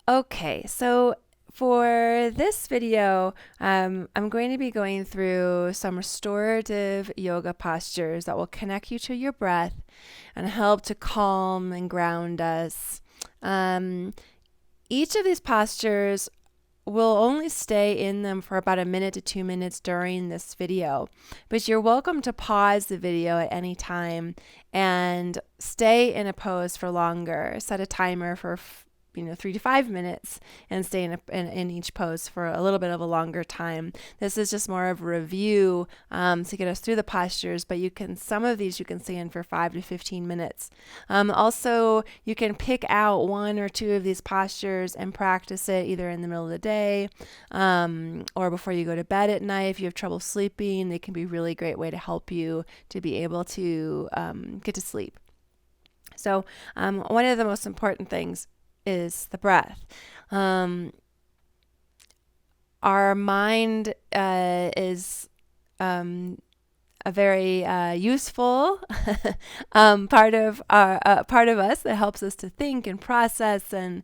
Okay, so for this video, I'm going to be going through some restorative yoga postures that will connect you to your breath and help to calm and ground us. Um, each of these postures will only stay in them for about 1 to 2 minutes during this video, but you're welcome to pause the video at any time and stay in a pose for longer. Set a timer for 3 to 5 minutes and stay in each pose for a little bit of a longer time. This is just more of a review to get us through the postures, but some of these you can stay in for 5 to 15 minutes. Also, you can pick out 1 or 2 of these postures and practice it either in the middle of the day or before you go to bed at night. If you have trouble sleeping, they can be a really great way to help you to be able to get to sleep. So one of the most important things is the breath. Our mind is a very useful part of us that helps us to think and process and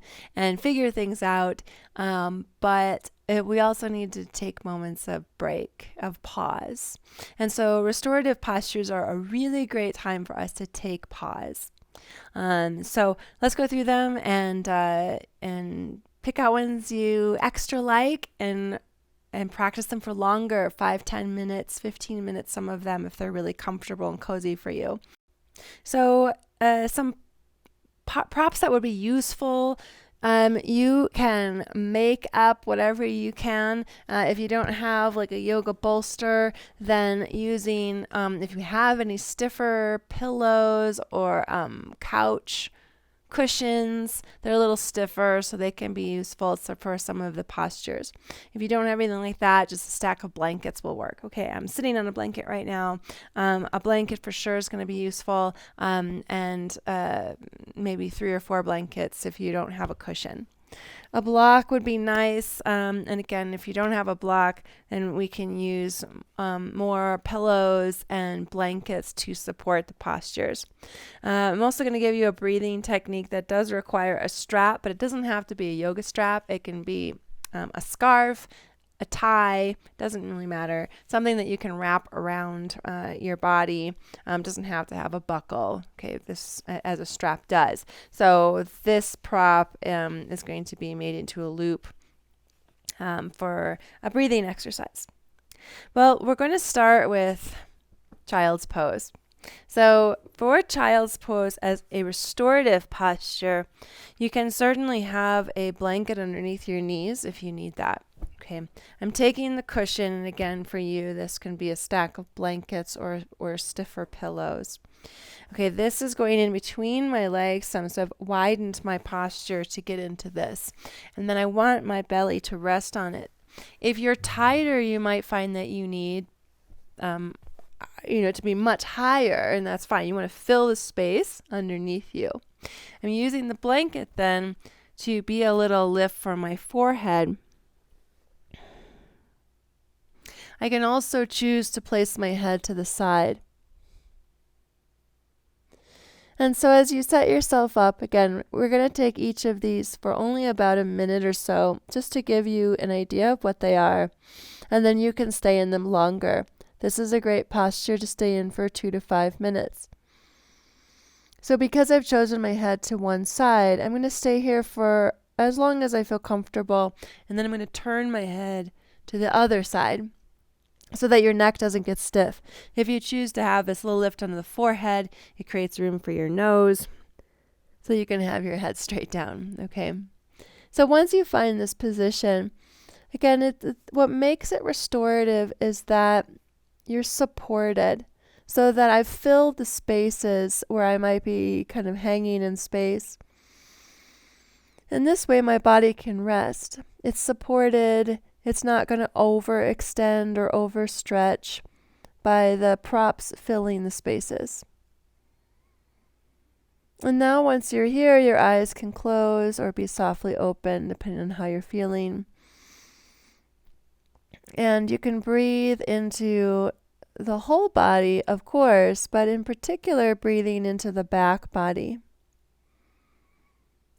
figure things out. But we also need to take moments of break, of pause. And so restorative postures are a really great time for us to take pause. So let's go through them and pick out ones you extra like and practice them for longer, 5, 10 minutes, 15 minutes, some of them if they're really comfortable and cozy for you. So some props that would be useful. You can make up whatever you can. If you don't have like a yoga bolster, then using, if you have any stiffer pillows or couch cushions, they're a little stiffer, so they can be useful for some of the postures. If you don't have anything like that, just a stack of blankets will work. Okay, I'm sitting on a blanket right now. A blanket for sure is going to be useful, and maybe 3 or 4 blankets if you don't have a cushion. A block would be nice, and again, if you don't have a block, then we can use more pillows and blankets to support the postures. I'm also going to give you a breathing technique that does require a strap, but it doesn't have to be a yoga strap. It can be a scarf, a tie, doesn't really matter. Something that you can wrap around your body. Doesn't have to have a buckle. Okay, this as a strap does. So this prop is going to be made into a loop for a breathing exercise. Well, we're going to start with child's pose. So for child's pose as a restorative posture, you can certainly have a blanket underneath your knees if you need that. Okay, I'm taking the cushion, and again, for you, this can be a stack of blankets or stiffer pillows. Okay, this is going in between my legs, so I've widened my posture to get into this. And then I want my belly to rest on it. If you're tighter, you might find that you need to be much higher, and that's fine. You want to fill the space underneath you. I'm using the blanket then to be a little lift for my forehead. I can also choose to place my head to the side. And so as you set yourself up, again, we're going to take each of these for only about a minute or so, just to give you an idea of what they are, and then you can stay in them longer. This is a great posture to stay in for 2 to 5 minutes. So because I've chosen my head to one side, I'm going to stay here for as long as I feel comfortable, and then I'm going to turn my head to the other side so that your neck doesn't get stiff. If you choose to have this little lift under the forehead, it creates room for your nose so you can have your head straight down. Okay. So once you find this position, again, what makes it restorative is that you're supported, so that I've filled the spaces where I might be kind of hanging in space. And this way my body can rest. It's supported. It's not going to overextend or overstretch by the props filling the spaces. And now once you're here, your eyes can close or be softly open depending on how you're feeling. And you can breathe into the whole body, of course, but in particular breathing into the back body.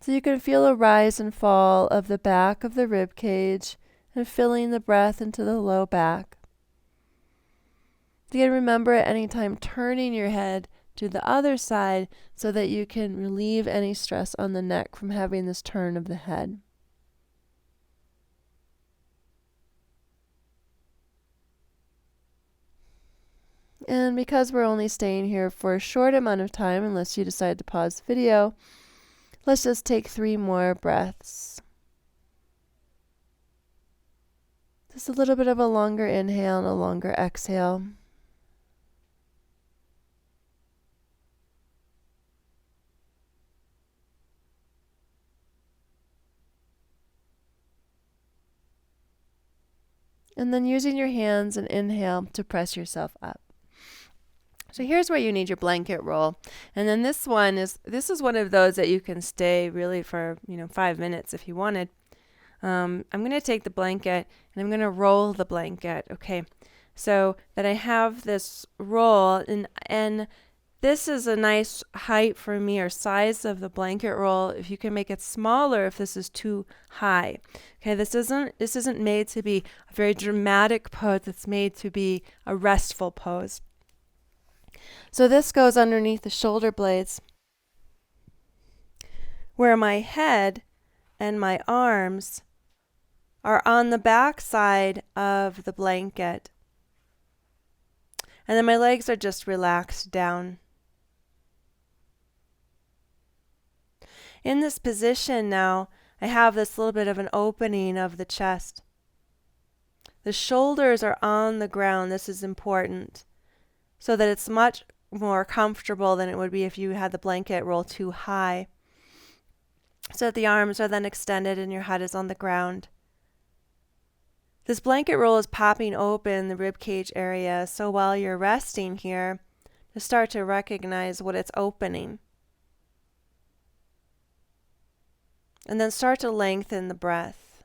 So you can feel a rise and fall of the back of the rib cage and filling the breath into the low back. You can remember at any time turning your head to the other side so that you can relieve any stress on the neck from having this turn of the head. And because we're only staying here for a short amount of time, unless you decide to pause the video, let's just take 3 more breaths. Just a little bit of a longer inhale and a longer exhale. And then using your hands and inhale to press yourself up. So here's where you need your blanket roll. And then this is one of those that you can stay really for, 5 minutes if you wanted. I'm going to take the blanket and I'm going to roll the blanket. Okay. So that I have this roll and this is a nice height for me, or size of the blanket roll. If you can make it smaller if this is too high. Okay, this isn't made to be a very dramatic pose. It's made to be a restful pose. So this goes underneath the shoulder blades, where my head and my arms are on the back side of the blanket. And then my legs are just relaxed down. In this position now, I have this little bit of an opening of the chest. The shoulders are on the ground. This is important, so that it's much more comfortable than it would be if you had the blanket roll too high. So that the arms are then extended and your head is on the ground. This blanket roll is popping open the rib cage area, so while you're resting here, just start to recognize what it's opening. And then start to lengthen the breath.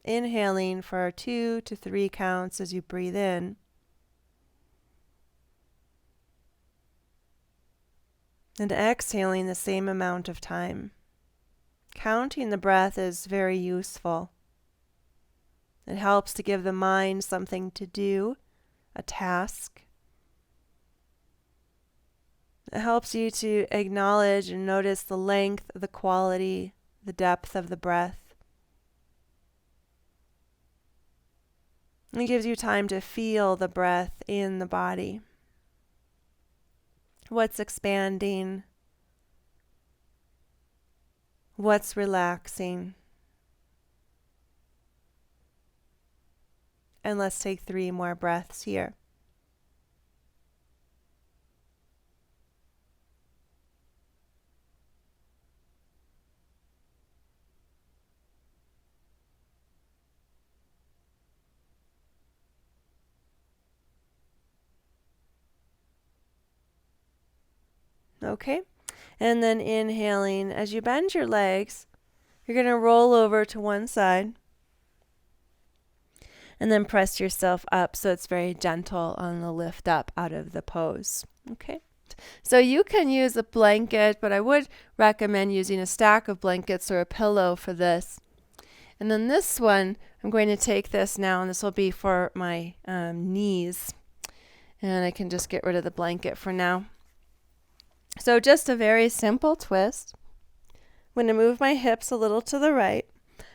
Inhaling for 2 to 3 counts as you breathe in. And exhaling the same amount of time. Counting the breath is very useful. It helps to give the mind something to do, a task. It helps you to acknowledge and notice the length, the quality, the depth of the breath. It gives you time to feel the breath in the body. What's expanding? What's relaxing? And let's take 3 more breaths here. Okay, and then inhaling. As you bend your legs, you're going to roll over to one side and then press yourself up so it's very gentle on the lift up out of the pose. Okay, so you can use a blanket, but I would recommend using a stack of blankets or a pillow for this. And then this one, I'm going to take this now, and this will be for my knees. And I can just get rid of the blanket for now. So just a very simple twist. I'm going to move my hips a little to the right,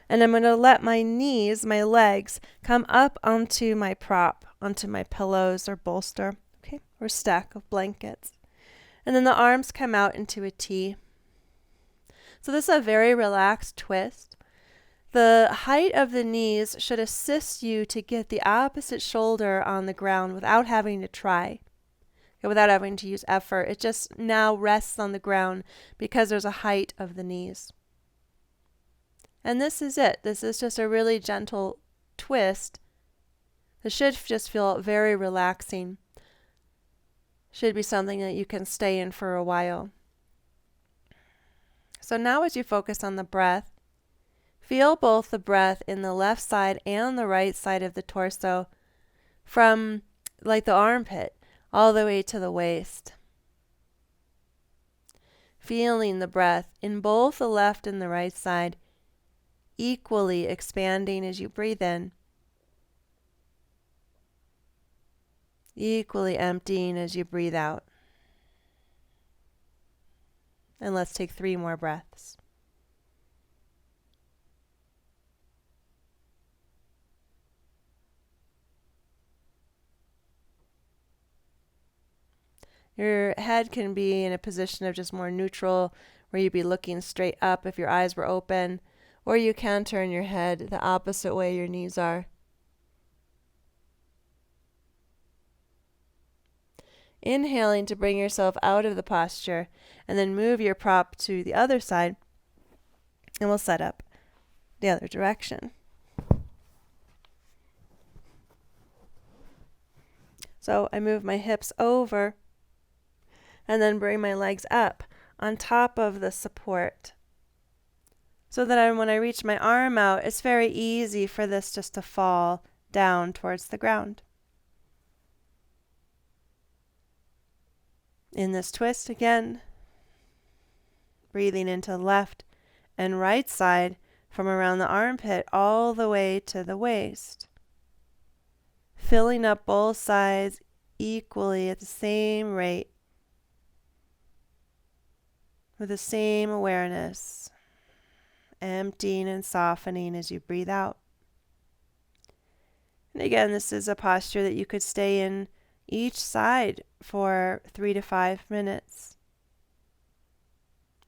and I'm going to let my knees, my legs, come up onto my prop, onto my pillows or bolster, okay, or stack of blankets. And then the arms come out into a T. So this is a very relaxed twist. The height of the knees should assist you to get the opposite shoulder on the ground without having to try. Without having to use effort. It just now rests on the ground because there's a height of the knees. And this is it. This is just a really gentle twist. This should just feel very relaxing. Should be something that you can stay in for a while. So now as you focus on the breath, feel both the breath in the left side and the right side of the torso from like the armpit all the way to the waist. feeling the breath in both the left and the right side equally expanding as you breathe in, equally emptying as you breathe out. And let's take 3 more breaths. Your head can be in a position of just more neutral, where you'd be looking straight up if your eyes were open, or you can turn your head the opposite way your knees are. Inhaling to bring yourself out of the posture, and then move your prop to the other side, and we'll set up the other direction. So I move my hips over, and then bring my legs up on top of the support, so that when I reach my arm out, it's very easy for this just to fall down towards the ground. In this twist again, breathing into the left and right side from around the armpit all the way to the waist, filling up both sides equally at the same rate, with the same awareness, emptying and softening as you breathe out. And again, this is a posture that you could stay in each side for 3 to 5 minutes.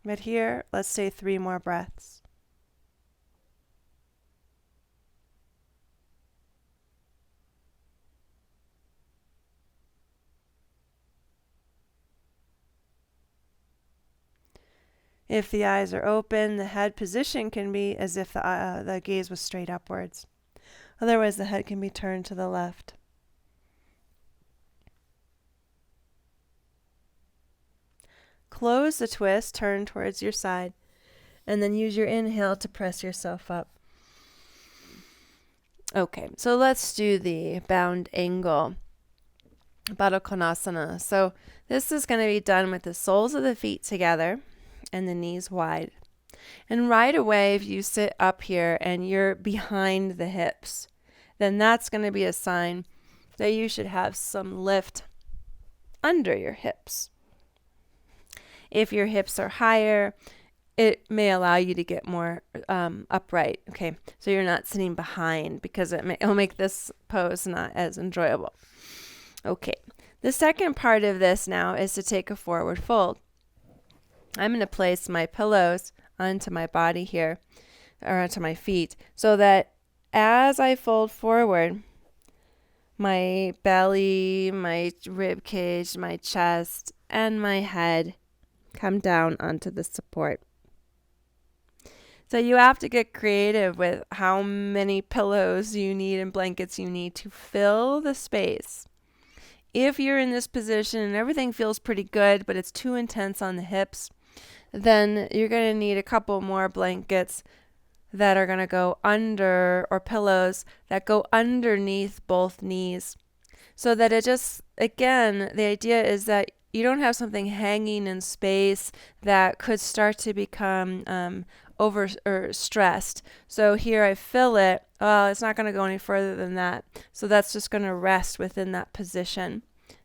But here, let's say 3 more breaths. If the eyes are open, the head position can be as if the gaze was straight upwards. Otherwise, the head can be turned to the left. Close the twist, turn towards your side, and then use your inhale to press yourself up. Okay, so let's do the bound angle, Baddha Konasana. So this is going to be done with the soles of the feet together and the knees wide. And right away, if you sit up here and you're behind the hips, then that's going to be a sign that you should have some lift under your hips. If your hips are higher, it may allow you to get more upright. Okay, so you're not sitting behind, because it'll make this pose not as enjoyable. Okay, the second part of this now is to take a forward fold. I'm going to place my pillows onto my body here, or onto my feet, so that as I fold forward, my belly, my rib cage, my chest, and my head come down onto the support. So you have to get creative with how many pillows you need and blankets you need to fill the space. If you're in this position and everything feels pretty good, but it's too intense on the hips, then you're going to need a couple more blankets that are going to go under, or pillows that go underneath both knees. So that it just, again, the idea is that you don't have something hanging in space that could start to become over or stressed. So here I fill it. Well, it's not going to go any further than that. So that's just going to rest within that position.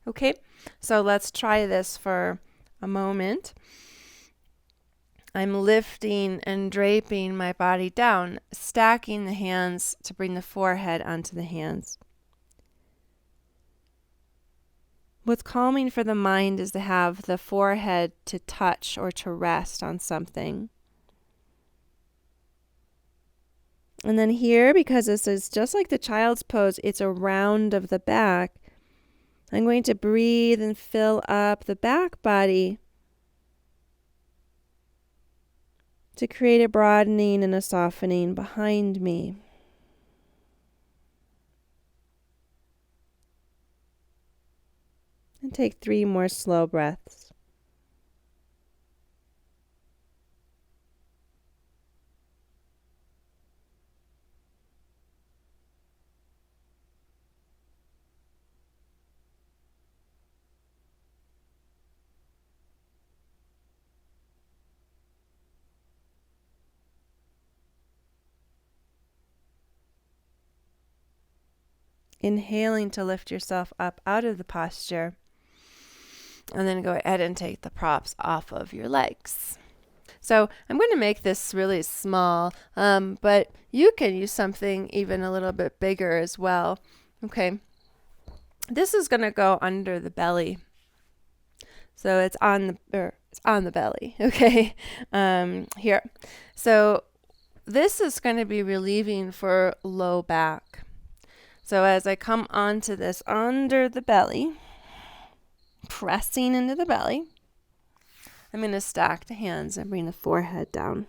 Okay, so let's try this for a moment. I'm lifting and draping my body down, stacking the hands to bring the forehead onto the hands. What's calming for the mind is to have the forehead to touch or to rest on something. And then here, because this is just like the child's pose, it's a round of the back. I'm going to breathe and fill up the back body to create a broadening and a softening behind me. And take 3 more slow breaths. Inhaling to lift yourself up out of the posture. And then go ahead and take the props off of your legs. So I'm going to make this really small, but you can use something even a little bit bigger as well. Okay. This is going to go under the belly. So it's on the belly. Okay. Here. So this is going to be relieving for low back. So as I come onto this under the belly, pressing into the belly, I'm going to stack the hands and bring the forehead down.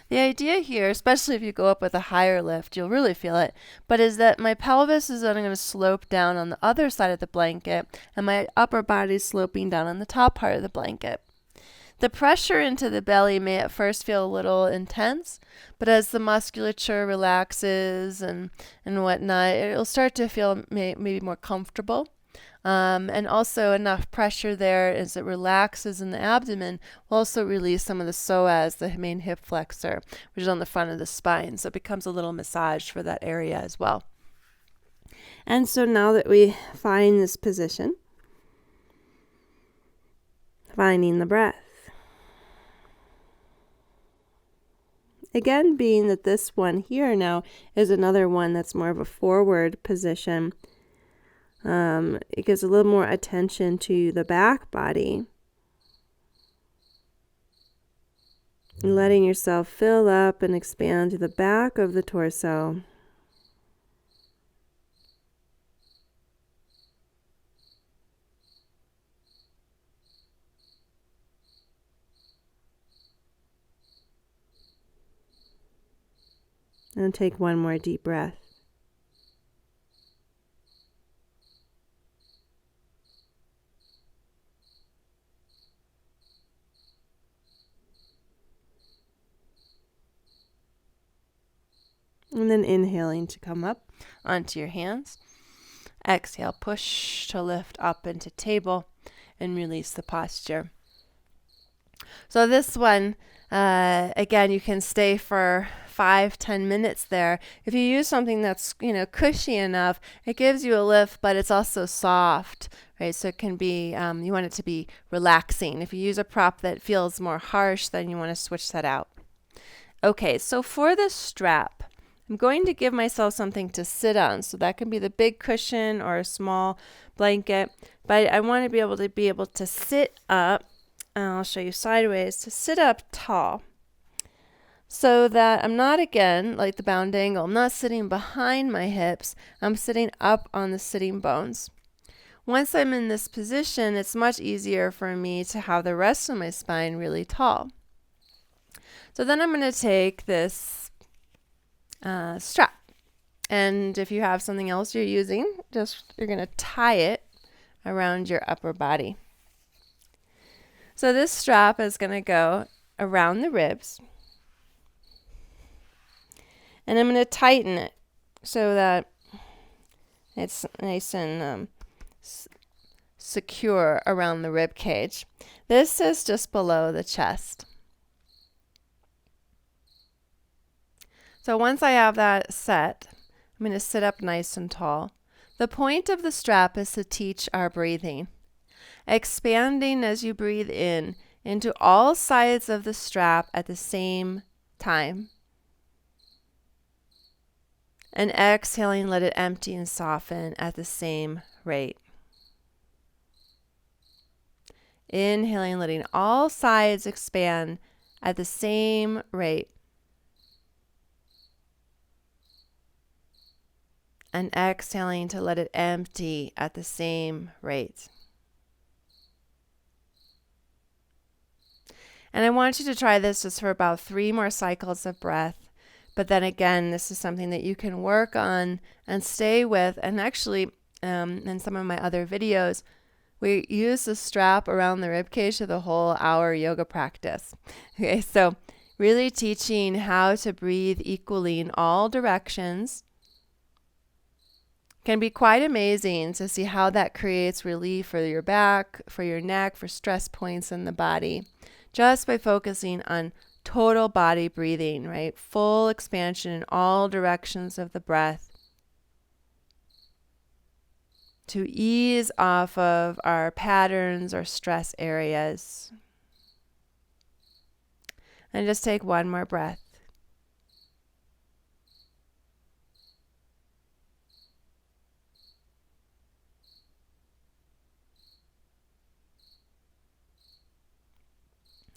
The idea here, especially if you go up with a higher lift, you'll really feel it, but is that my pelvis is then going to slope down on the other side of the blanket, and my upper body is sloping down on the top part of the blanket. The pressure into the belly may at first feel a little intense, but as the musculature relaxes and whatnot, it'll start to feel maybe more comfortable. And also enough pressure there as it relaxes in the abdomen will also release some of the psoas, the main hip flexor, which is on the front of the spine. So it becomes a little massage for that area as well. And so now that we find this position, finding the breath. Again, being that this one here now is another one that's more of a forward position. It gives a little more attention to the back body. And letting yourself fill up and expand to the back of the torso. And take one more deep breath. And then inhaling to come up onto your hands. Exhale, push to lift up into table and release the posture. So this one, again, you can stay for 5-10 minutes there. If you use something that's, cushy enough, it gives you a lift, but it's also soft, right? So it can be, you want it to be relaxing. If you use a prop that feels more harsh, then you want to switch that out. Okay, so for the strap, I'm going to give myself something to sit on. So that can be the big cushion or a small blanket, but I want to be able to sit up. I'll show you sideways, to sit up tall so that I'm not, again, like the bound angle, I'm not sitting behind my hips, I'm sitting up on the sitting bones. Once I'm in this position, it's much easier for me to have the rest of my spine really tall. So then I'm going to take this strap, and if you have something else you're using, you're going to tie it around your upper body. So this strap is going to go around the ribs, and I'm going to tighten it so that it's nice and secure around the rib cage. This is just below the chest. So once I have that set, I'm going to sit up nice and tall. The point of the strap is to teach our breathing. Expanding as you breathe in into all sides of the strap at the same time. And exhaling, let it empty and soften at the same rate. Inhaling, letting all sides expand at the same rate. And exhaling to let it empty at the same rate. And I want you to try this just for about 3 more cycles of breath. But then again, this is something that you can work on and stay with. And actually, in some of my other videos, we use the strap around the ribcage to the whole hour yoga practice. Okay, so really teaching how to breathe equally in all directions can be quite amazing to see how that creates relief for your back, for your neck, for stress points in the body, just by focusing on total body breathing, right? Full expansion in all directions of the breath. to ease off of our patterns or stress areas. And just take one more breath.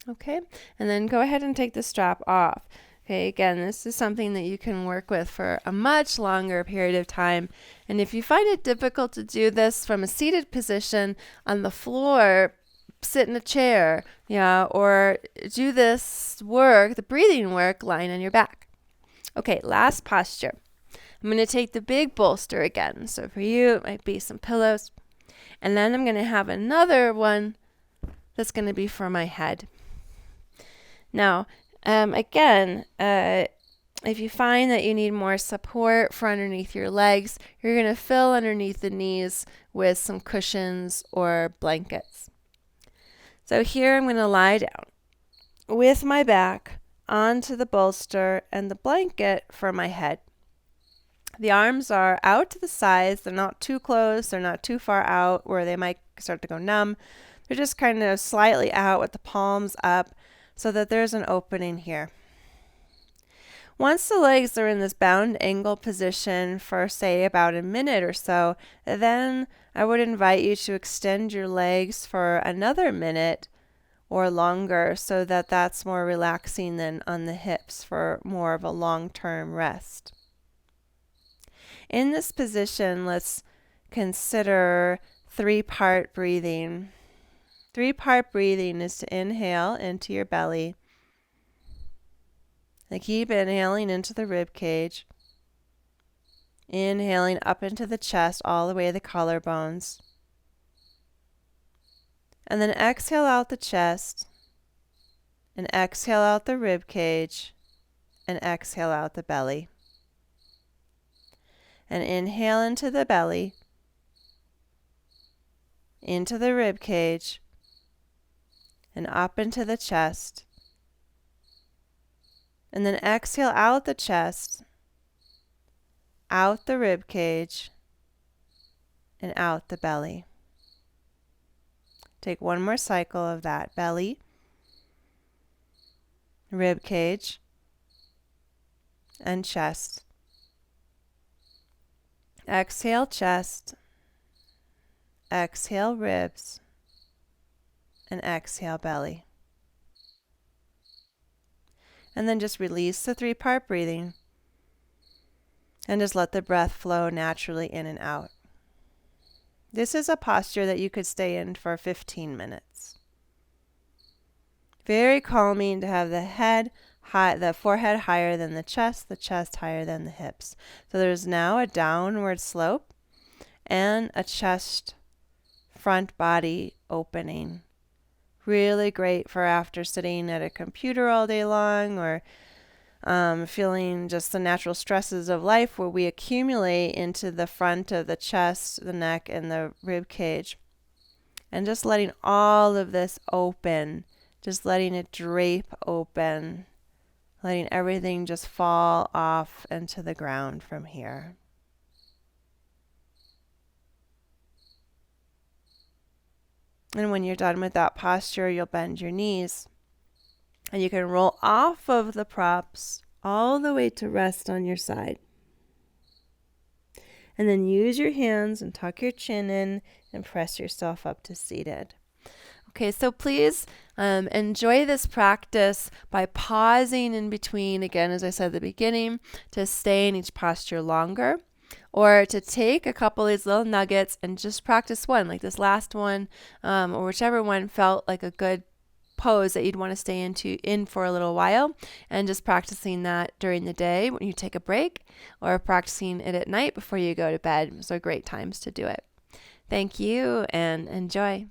Okay, and then go ahead and take the strap off. Okay, again, this is something that you can work with for a much longer period of time. And if you find it difficult to do this from a seated position on the floor, sit in a chair, or do this work, the breathing work, lying on your back. Okay, last posture. I'm going to take the big bolster again. So for you, it might be some pillows. And then I'm going to have another one that's going to be for my head. Now, again, if you find that you need more support for underneath your legs, you're going to fill underneath the knees with some cushions or blankets. So here I'm going to lie down with my back onto the bolster and the blanket for my head. The arms are out to the sides. They're not too close. They're not too far out where they might start to go numb. They're just kind of slightly out with the palms up so that there's an opening here. Once the legs are in this bound angle position for, say, about a minute or so, then I would invite you to extend your legs for another minute or longer so that that's more relaxing than on the hips for more of a long-term rest. In this position, let's consider 3-part breathing. 3-part breathing is to inhale into your belly. And keep inhaling into the rib cage. Inhaling up into the chest all the way to the collarbones. And then exhale out the chest. And exhale out the rib cage. And exhale out the belly. And inhale into the belly. Into the rib cage. And up into the chest. And then exhale out the chest, out the rib cage, and out the belly. Take one more cycle of that. Belly, rib cage, and chest. Exhale chest, exhale ribs, and exhale belly. And then just release the 3-part breathing and just let the breath flow naturally in and out. This is a posture that you could stay in for 15 minutes. Very calming to have the head high, the forehead higher than the chest higher than the hips. So there's now a downward slope and a chest front body opening. Really great for after sitting at a computer all day long or feeling just the natural stresses of life where we accumulate into the front of the chest, the neck, and the rib cage. And just letting all of this open, just letting it drape open, letting everything just fall off into the ground from here. And when you're done with that posture, you'll bend your knees. And you can roll off of the props all the way to rest on your side. And then use your hands and tuck your chin in and press yourself up to seated. Okay, so please enjoy this practice by pausing in between, again, as I said at the beginning, to stay in each posture longer. Or to take a couple of these little nuggets and just practice one, like this last one, or whichever one felt like a good pose that you'd want to stay in for a little while, and just practicing that during the day when you take a break, or practicing it at night before you go to bed. Those are great times to do it. Thank you and enjoy.